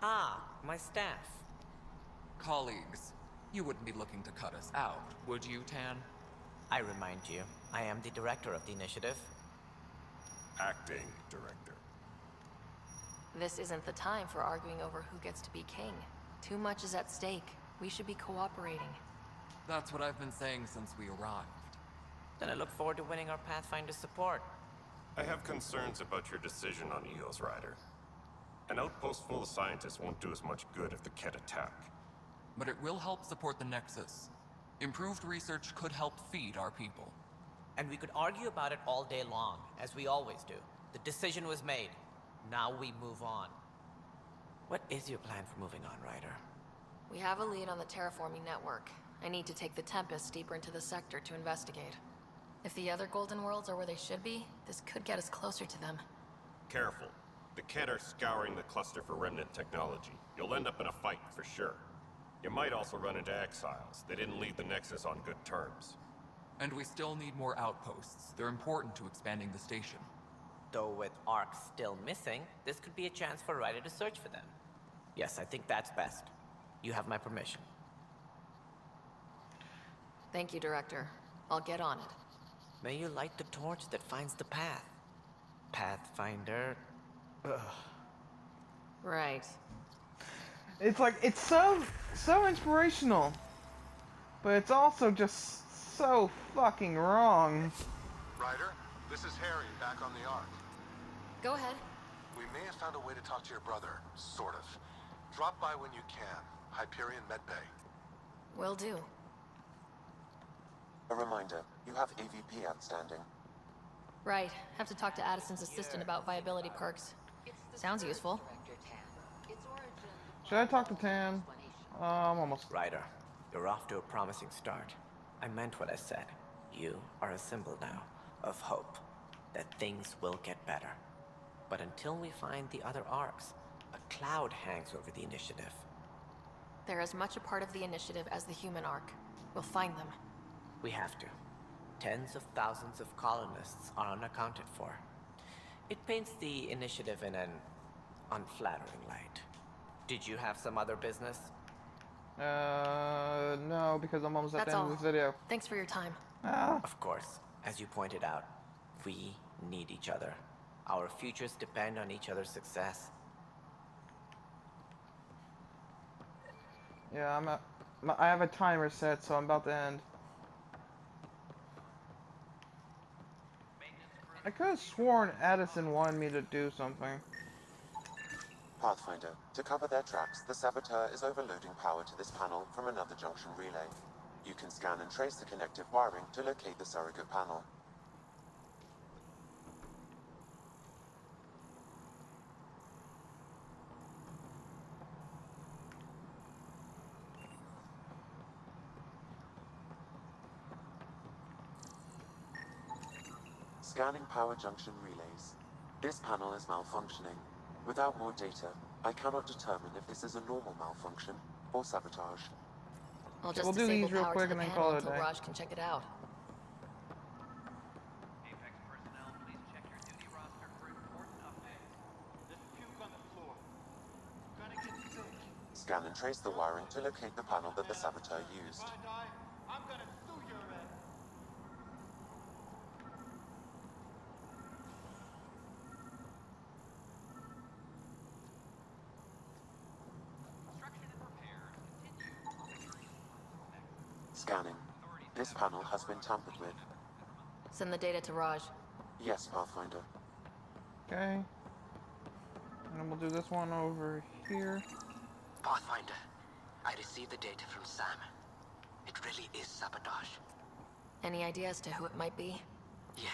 [SPEAKER 20] Ah, my staff.
[SPEAKER 19] Colleagues, you wouldn't be looking to cut us out, would you, Tan?
[SPEAKER 20] I remind you, I am the director of the initiative.
[SPEAKER 21] Acting director.
[SPEAKER 3] This isn't the time for arguing over who gets to be king. Too much is at stake. We should be cooperating.
[SPEAKER 19] That's what I've been saying since we arrived.
[SPEAKER 20] Then I look forward to winning our Pathfinder's support.
[SPEAKER 21] I have concerns about your decision on Eos, Ryder. An outpost full of scientists won't do as much good if the Kett attack.
[SPEAKER 19] But it will help support the Nexus. Improved research could help feed our people.
[SPEAKER 20] And we could argue about it all day long, as we always do. The decision was made. Now we move on. What is your plan for moving on, Ryder?
[SPEAKER 3] We have a lead on the terraforming network. I need to take the Tempest deeper into the sector to investigate. If the other Golden Worlds are where they should be, this could get us closer to them.
[SPEAKER 21] Careful. The Kett are scouring the cluster for remnant technology. You'll end up in a fight, for sure. You might also run into exiles. They didn't leave the Nexus on good terms.
[SPEAKER 19] And we still need more outposts. They're important to expanding the station.
[SPEAKER 20] Though with arcs still missing, this could be a chance for Ryder to search for them. Yes, I think that's best. You have my permission.
[SPEAKER 3] Thank you, Director. I'll get on it.
[SPEAKER 20] May you light the torch that finds the path. Pathfinder. Ugh.
[SPEAKER 3] Right.
[SPEAKER 1] It's like, it's so inspirational. But it's also just so fucking wrong.
[SPEAKER 22] Ryder, this is Harry, back on the Ark.
[SPEAKER 3] Go ahead.
[SPEAKER 22] We may have found a way to talk to your brother, sort of. Drop by when you can. Hyperion Medbay.
[SPEAKER 3] Will do.
[SPEAKER 13] A reminder, you have AVP outstanding.
[SPEAKER 3] Right. Have to talk to Addison's assistant about viability perks. Sounds useful.
[SPEAKER 1] Should I talk to Tan? I'm almost...
[SPEAKER 20] Ryder, you're off to a promising start. I meant what I said. You are a symbol now of hope, that things will get better. But until we find the other arcs, a cloud hangs over the initiative.
[SPEAKER 3] They're as much a part of the initiative as the human arc. We'll find them.
[SPEAKER 20] We have to. Tens of thousands of colonists are unaccounted for. It paints the initiative in an unflattering light. Did you have some other business?
[SPEAKER 1] No, because I'm almost at
[SPEAKER 3] That's
[SPEAKER 1] the end
[SPEAKER 3] all.
[SPEAKER 1] of this video.
[SPEAKER 3] Thanks for your time.
[SPEAKER 1] Ah.
[SPEAKER 20] Of course, as you pointed out, we need each other. Our futures depend on each other's success.
[SPEAKER 1] Yeah, I have a timer set, so I'm about to end. I could have sworn Addison wanted me to do something.
[SPEAKER 13] Pathfinder, to cover their tracks, the saboteur is overloading power to this panel from another junction relay. You can scan and trace the connective wiring to locate the surrogate panel. Scanning power junction relays. This panel is malfunctioning. Without more data, I cannot determine if this is a normal malfunction or sabotage.
[SPEAKER 3] I'll just
[SPEAKER 1] We'll do
[SPEAKER 3] disable
[SPEAKER 1] these real
[SPEAKER 3] power
[SPEAKER 1] quick
[SPEAKER 3] to the
[SPEAKER 1] and then
[SPEAKER 3] panel
[SPEAKER 1] call it a
[SPEAKER 3] until
[SPEAKER 1] day.
[SPEAKER 3] Raj can check it out.
[SPEAKER 13] Scan and trace the wiring to locate the panel that the saboteur used. Scanning. This panel has been tampered with.
[SPEAKER 3] Send the data to Raj.
[SPEAKER 13] Yes, Pathfinder.
[SPEAKER 1] Okay. And then we'll do this one over here.
[SPEAKER 5] Pathfinder, I received the data from Sam. It really is sabotage.
[SPEAKER 3] Any idea as to who it might be?
[SPEAKER 5] Yeah.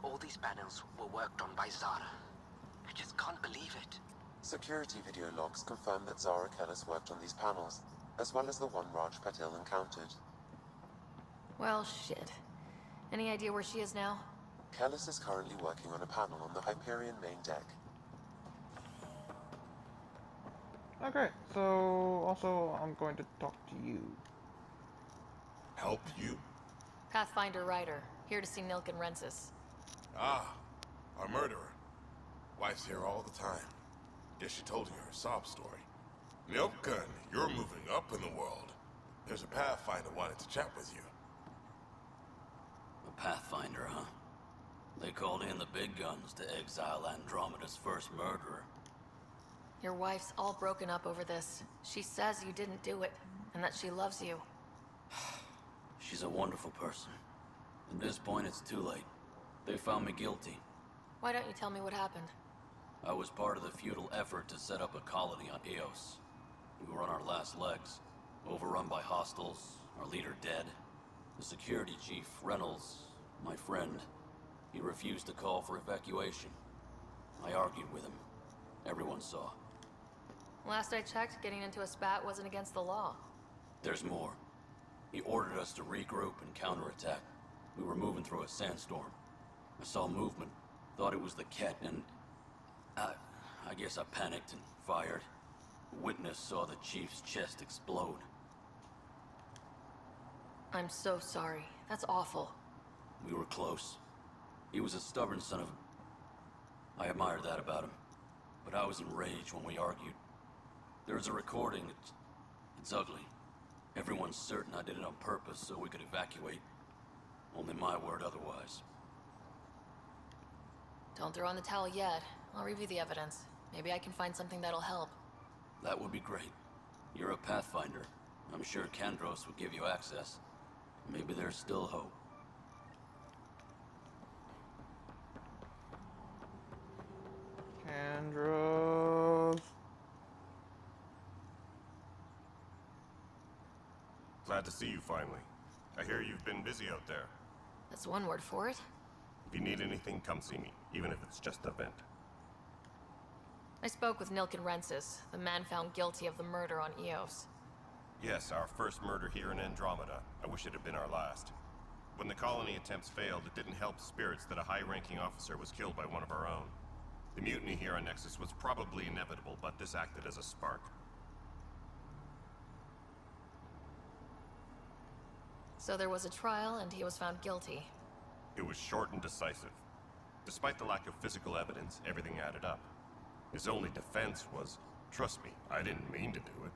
[SPEAKER 5] All these panels were worked on by Zara. I just can't believe it.
[SPEAKER 13] Security video logs confirm that Zara Kellis worked on these panels, as well as the one Raj Patil encountered.
[SPEAKER 3] Well, shit. Any idea where she is now?
[SPEAKER 13] Kellis is currently working on a panel on the Hyperion main deck.
[SPEAKER 1] Okay, so also I'm going to talk to you.
[SPEAKER 2] Help you?
[SPEAKER 3] Pathfinder Ryder, here to see Nilk and Rensis.
[SPEAKER 6] Ah, our murderer. Wife's here all the time. Guess she told you her sob story. Nilken, you're moving up in the world. There's a Pathfinder wanted to chat with you.
[SPEAKER 23] A Pathfinder, huh? They called in the big guns to exile Andromeda's first murderer.
[SPEAKER 3] Your wife's all broken up over this. She says you didn't do it, and that she loves you.
[SPEAKER 23] She's a wonderful person. At this point, it's too late. They found me guilty.
[SPEAKER 3] Why don't you tell me what happened?
[SPEAKER 23] I was part of the futile effort to set up a colony on Eos. We were on our last legs, overrun by hostiles, our leader dead. The security chief, Reynolds, my friend, he refused to call for evacuation. I argued with him. Everyone saw.
[SPEAKER 3] Last I checked, getting into a spat wasn't against the law.
[SPEAKER 23] There's more. He ordered us to regroup and counterattack. We were moving through a sandstorm. I saw movement, thought it was the Ket, and I guess I panicked and fired. A witness saw the chief's chest explode.
[SPEAKER 3] I'm so sorry. That's awful.
[SPEAKER 23] We were close. He was a stubborn son of... I admired that about him. But I was enraged when we argued. There's a recording. It's ugly. Everyone's certain I did it on purpose so we could evacuate. Only my word otherwise.
[SPEAKER 3] Don't throw in the towel yet. I'll review the evidence. Maybe I can find something that'll help.
[SPEAKER 23] That would be great. You're a Pathfinder. I'm sure Kandros would give you access. Maybe there's still hope.
[SPEAKER 1] Kandros.
[SPEAKER 21] Glad to see you finally. I hear you've been busy out there.
[SPEAKER 3] That's one word for it.
[SPEAKER 21] If you need anything, come see me, even if it's just a vent.
[SPEAKER 3] I spoke with Nilk and Rensis, the man found guilty of the murder on Eos.
[SPEAKER 21] Yes, our first murder here in Andromeda. I wish it had been our last. When the colony attempts failed, it didn't help spirits that a high-ranking officer was killed by one of our own. The mutiny here on Nexus was probably inevitable, but this acted as a spark.
[SPEAKER 3] So there was a trial, and he was found guilty.
[SPEAKER 21] It was short and decisive. Despite the lack of physical evidence, everything added up. His only defense was, trust me, I didn't mean to do it.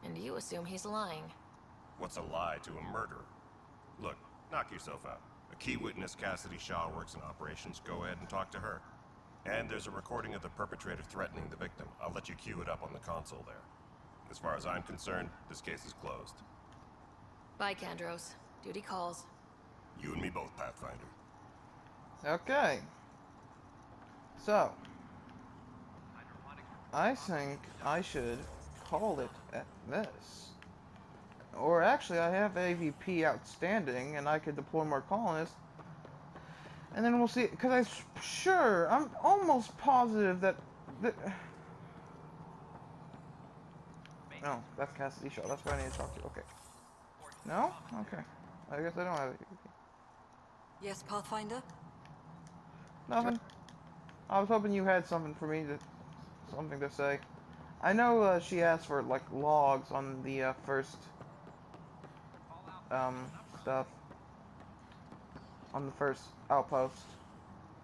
[SPEAKER 3] And you assume he's lying.
[SPEAKER 21] What's a lie to a murderer? Look, knock yourself out. A key witness, Cassidy Shaw, works in operations. Go ahead and talk to her. And there's a recording of the perpetrator threatening the victim. I'll let you cue it up on the console there. As far as I'm concerned, this case is closed.
[SPEAKER 3] Bye, Kandros. Duty calls.
[SPEAKER 21] You and me both, Pathfinder.
[SPEAKER 1] Okay. So, I think I should call it at this. Or actually, I have AVP outstanding, and I could deploy more colonists. And then we'll see, because I'm almost positive that... No, that's Cassidy Shaw. That's what I need to talk to. Okay. No? Okay. I guess I don't have AVP.
[SPEAKER 7] Yes, Pathfinder?
[SPEAKER 1] Nothing. I was hoping you had something for me, something to say. I know she asked for, like, logs on the first... stuff. On the first outpost.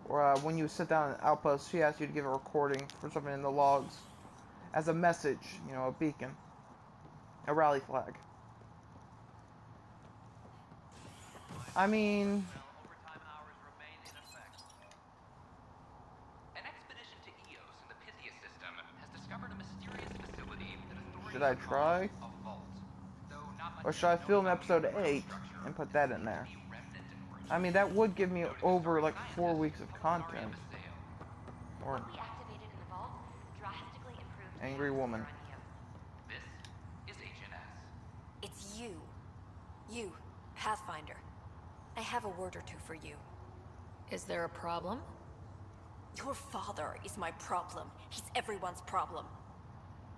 [SPEAKER 1] Or when you sit down in an outpost, she asked you to give a recording for something in the logs. As a message, you know, a beacon. A rally flag. I mean...
[SPEAKER 19] An expedition to Eos in the Pythia system has discovered a mysterious facility that authorities
[SPEAKER 1] Should I try?
[SPEAKER 19] call a vault. Though not much
[SPEAKER 1] Or should I film episode 8 and put that in there? I mean, that would give me over, like, 4 weeks of content. Or...
[SPEAKER 4] What we activated in the vault drastically improved
[SPEAKER 1] Angry woman.
[SPEAKER 19] This is HNS.
[SPEAKER 7] It's you. You, Pathfinder. I have a word or two for you.
[SPEAKER 3] Is there a problem?
[SPEAKER 7] Your father is my problem. He's everyone's problem.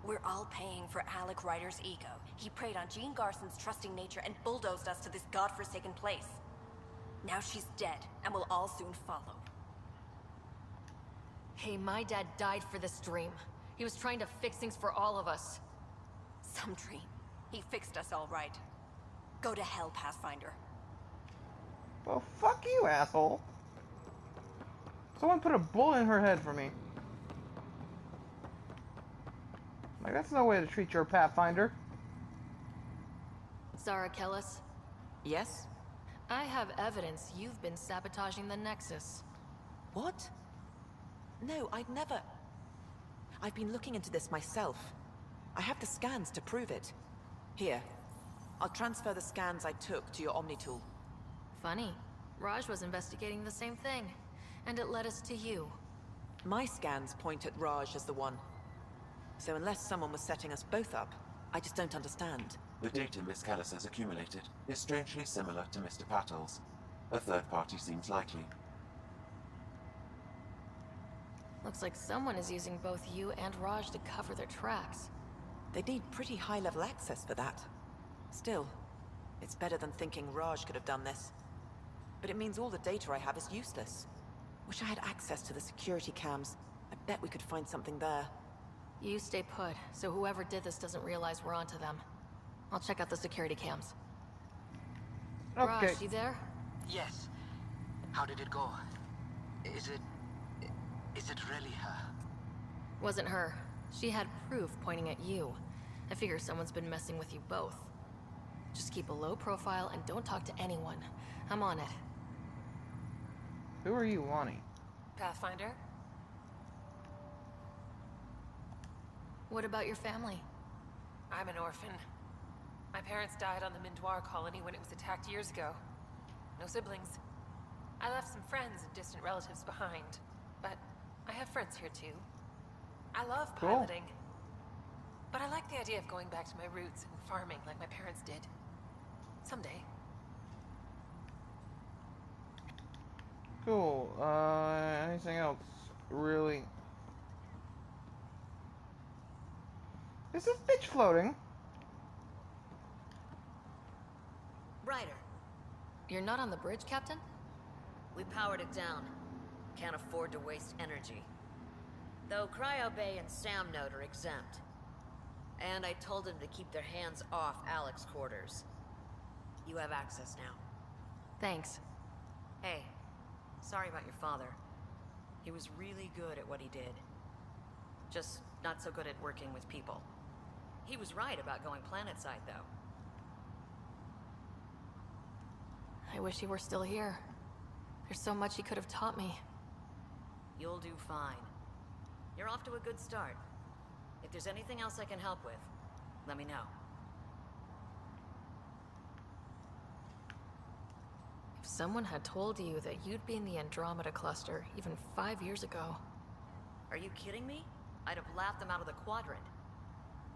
[SPEAKER 7] We're all paying for Alec Ryder's ego. He preyed on Jean Garson's trusting nature and bulldozed us to this godforsaken place. Now she's dead, and we'll all soon follow.
[SPEAKER 3] Hey, my dad died for this dream. He was trying to fix things for all of us.
[SPEAKER 7] Some dream. He fixed us all right. Go to hell, Pathfinder.
[SPEAKER 1] Well, fuck you, asshole. Someone put a bullet in her head for me. Like, that's no way to treat your Pathfinder.
[SPEAKER 3] Zara Kellis?
[SPEAKER 7] Yes?
[SPEAKER 3] I have evidence you've been sabotaging the Nexus.
[SPEAKER 8] What? No, I'd never... I've been looking into this myself. I have the scans to prove it. Here. I'll transfer the scans I took to your Omni tool.
[SPEAKER 3] Funny. Raj was investigating the same thing, and it led us to you.
[SPEAKER 8] My scans point at Raj as the one. So unless someone was setting us both up, I just don't understand.
[SPEAKER 13] The data Miss Callis has accumulated is strangely similar to Mr. Patel's. A third party seems likely.
[SPEAKER 3] Looks like someone is using both you and Raj to cover their tracks.
[SPEAKER 8] They need pretty high-level access for that. Still, it's better than thinking Raj could have done this. But it means all the data I have is useless. Wish I had access to the security cams. I bet we could find something there.
[SPEAKER 3] You stay put, so whoever did this doesn't realize we're onto them. I'll check out the security cams.
[SPEAKER 1] Okay.
[SPEAKER 3] Raj, you there?
[SPEAKER 5] Yes. How did it go? Is it really her?
[SPEAKER 3] Wasn't her. She had proof pointing at you. I figure someone's been messing with you both. Just keep a low profile and don't talk to anyone. I'm on it.
[SPEAKER 1] Who are you wanting?
[SPEAKER 11] Pathfinder?
[SPEAKER 3] What about your family?
[SPEAKER 11] I'm an orphan. My parents died on the Mindoir colony when it was attacked years ago. No siblings. I left some friends and distant relatives behind, but I have friends here too. I love piloting. But I like the idea of going back to my roots and farming like my parents did. Someday.
[SPEAKER 1] Cool. Anything else? Really? Is this bitch floating?
[SPEAKER 9] Ryder.
[SPEAKER 3] You're not on the bridge, Captain?
[SPEAKER 9] We powered it down. Can't afford to waste energy. Though Cryo Bay and Sam Node are exempt. And I told them to keep their hands off Alec's quarters. You have access now.
[SPEAKER 3] Thanks.
[SPEAKER 9] Hey, sorry about your father. He was really good at what he did. Just not so good at working with people. He was right about going planetside, though.
[SPEAKER 3] I wish he were still here. There's so much he could have taught me.
[SPEAKER 9] You'll do fine. You're off to a good start. If there's anything else I can help with, let me know.
[SPEAKER 3] If someone had told you that you'd be in the Andromeda cluster even 5 years ago...
[SPEAKER 9] Are you kidding me? I'd have laughed them out of the quadrant.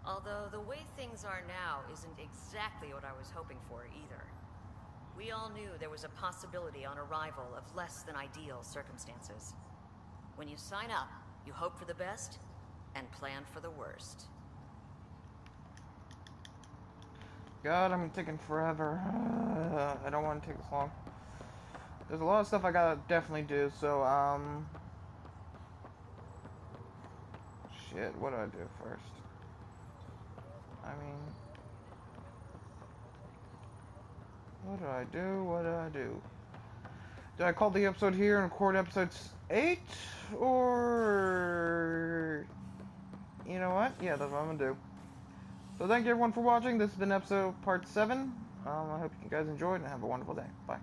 [SPEAKER 9] Although the way things are now isn't exactly what I was hoping for either. We all knew there was a possibility on arrival of less than ideal circumstances. When you sign up, you hope for the best and plan for the worst.
[SPEAKER 1] God, I'm taking forever. I don't want to take this long. There's a lot of stuff I gotta definitely do, so, shit, what do I do first? I mean... What do I do? What do I do? Did I call the episode here and record episode 8? Or... You know what? Yeah, that's what I'm gonna do. So thank you everyone for watching. This has been episode part 7. I hope you guys enjoyed and have a wonderful day. Bye.